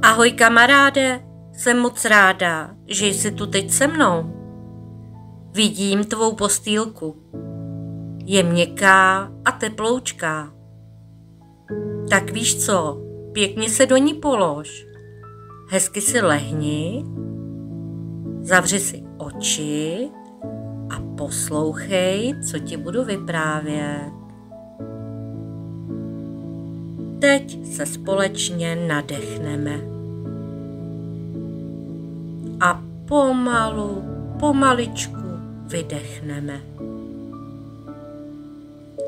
Ahoj kamaráde, jsem moc ráda, že jsi tu teď se mnou. Vidím tvou postýlku. Je měkká a teploučká. Tak víš co, pěkně se do ní polož. Hezky si lehni, zavři si oči a poslouchej, co ti budu vyprávět. Teď se společně nadechneme. A pomaličku vydechneme.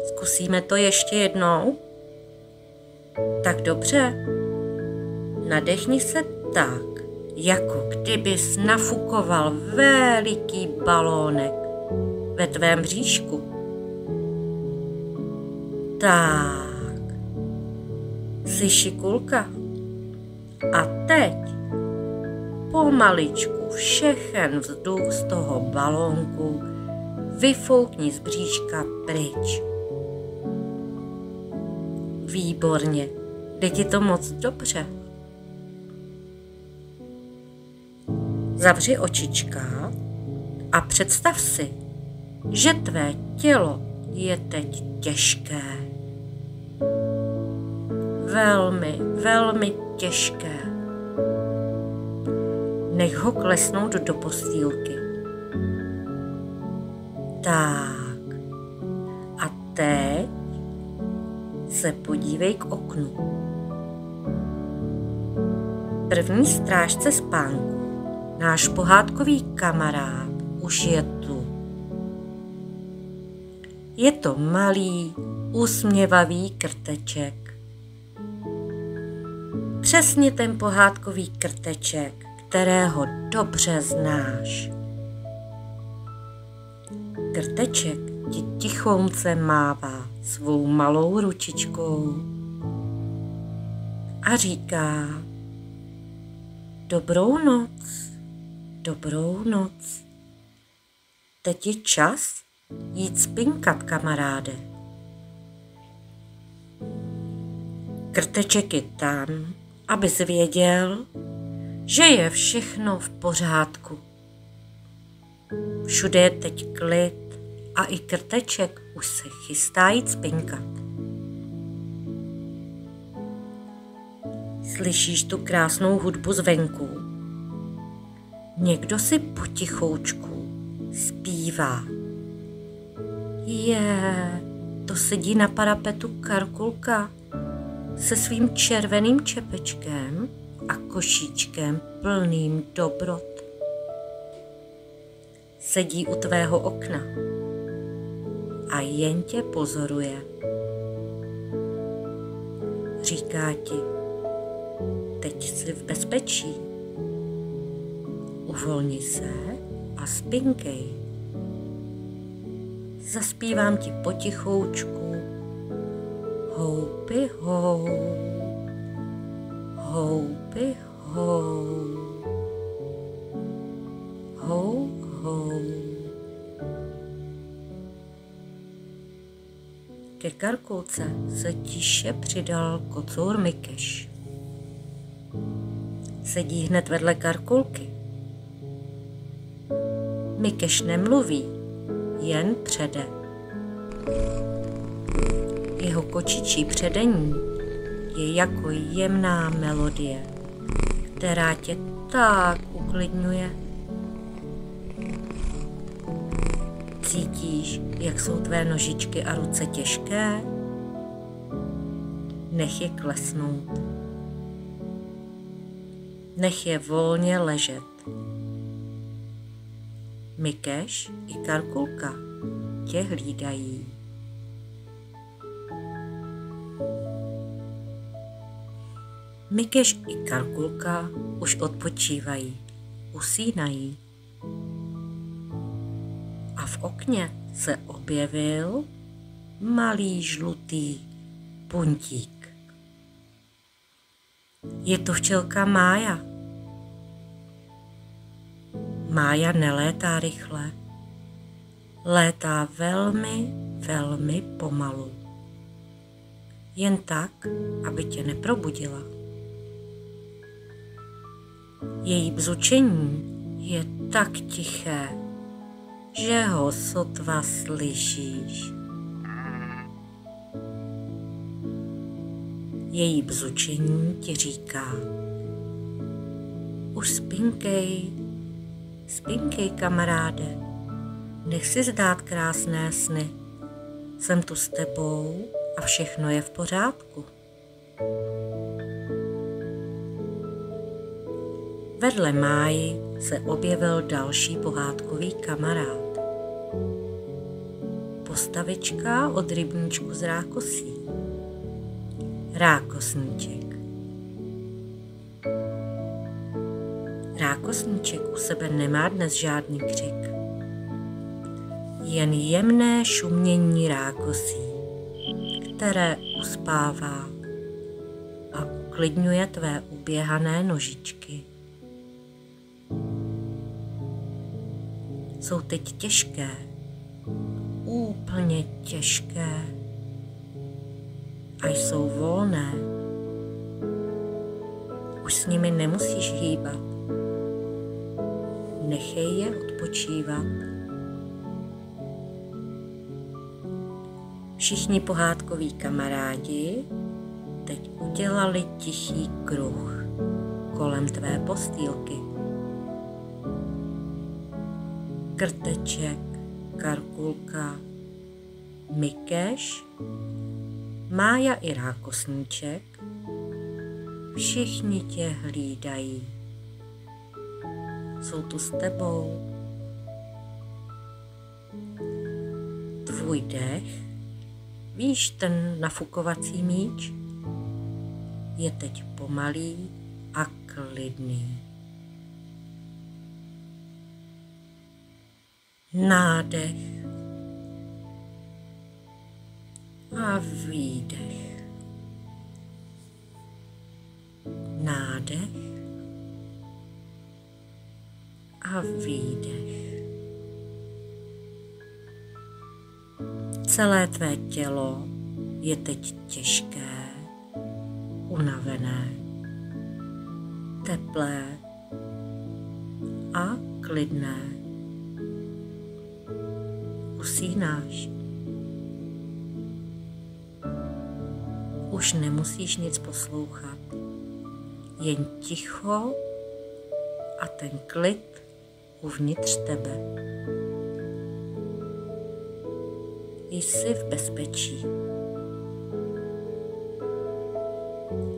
Zkusíme to ještě jednou? Tak dobře. Nadechni se tak, jako kdybys nafukoval veliký balónek ve tvém bříšku. Tak. Jsi šikulka. A teď pomaličku všechen vzduch z toho balónku vyfoukni z bříška pryč. Výborně, jde ti to moc dobře. Zavři očička a představ si, že tvé tělo je teď těžké. Velmi, velmi těžké. Nech ho klesnout do postýlky. Tak. A teď se podívej k oknu. První strážce spánku, náš pohádkový kamarád, už je tu. Je to malý, usměvavý krteček. Přesně ten pohádkový krteček, kterého dobře znáš. Krteček ti tichounce mává svou malou ručičkou a říká: Dobrou noc, dobrou noc. Teď je čas jít spinkat, kamaráde. Krteček je tam, abys věděl, že je všechno v pořádku. Všude je teď klid a i krteček už se chystá jít spinkat. Slyšíš tu krásnou hudbu zvenku? Někdo si potichoučku zpívá. To sedí na parapetu Karkulka se svým červeným čepečkem a košíčkem plným dobrot. Sedí u tvého okna a jen tě pozoruje. Říká ti: Teď jsi v bezpečí. Uvolni se a spinkej. Zaspívám ti potichoučku houpy hou, houpy hou, hou hou. Ke Karkulce se tiše přidal kocour Mikeš. Sedí hned vedle Karkulky. Mikeš nemluví, jen přede. Jeho kočičí předení je jako jemná melodie, která tě tak uklidňuje. Cítíš, jak jsou tvé nožičky a ruce těžké? Nech je klesnout. Nech je volně ležet. Mikeš i Karkulka tě hlídají. Mikeš i Karkulka už odpočívají, usínají. A v okně se objevil malý žlutý puntík. Je to včelka Mája. Mája nelétá rychle, létá velmi, velmi pomalu. Jen tak, aby tě neprobudila. Její bzučení je tak tiché, že ho sotva slyšíš. Její bzučení ti říká: už spinkej, spinkej, kamaráde, nech si zdát krásné sny. Jsem tu s tebou a všechno je v pořádku. Vedle Máji se objevil další pohádkový kamarád. Postavička od rybníčku z Rákosí. Rákosníček. Rákosníček u sebe nemá dnes žádný křik. Jen jemné šumění rákosí, které uspává a uklidňuje tvé uběhané nožičky. Jsou teď těžké, úplně těžké a jsou volné. Už s nimi nemusíš hýbat. Nechej je odpočívat. Všichni pohádkoví kamarádi teď udělali tichý kruh kolem tvé postýlky. Krteček, Karkulka, Mikeš, Mája i Rákosníček, všichni tě hlídají. Jsou tu s tebou. Tvůj dech, víš, ten nafukovací míč, je teď pomalý a klidný. Nádech a výdech. Nádech a výdech. Celé tvé tělo je teď těžké, unavené, teplé a klidné. Usínáš. Už nemusíš nic poslouchat. Jen ticho a ten klid uvnitř tebe. Jsi v bezpečí.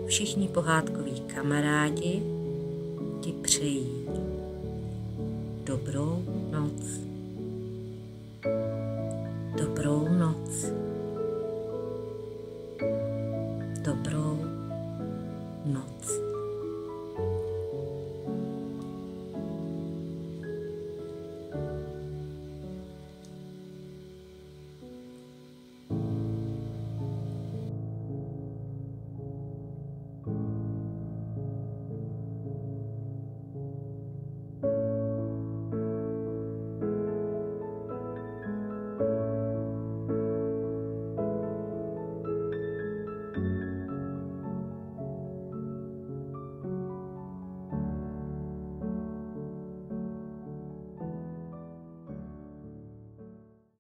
Všichni pohádkoví kamarádi ti přejí dobrou noc. Dobrou noc.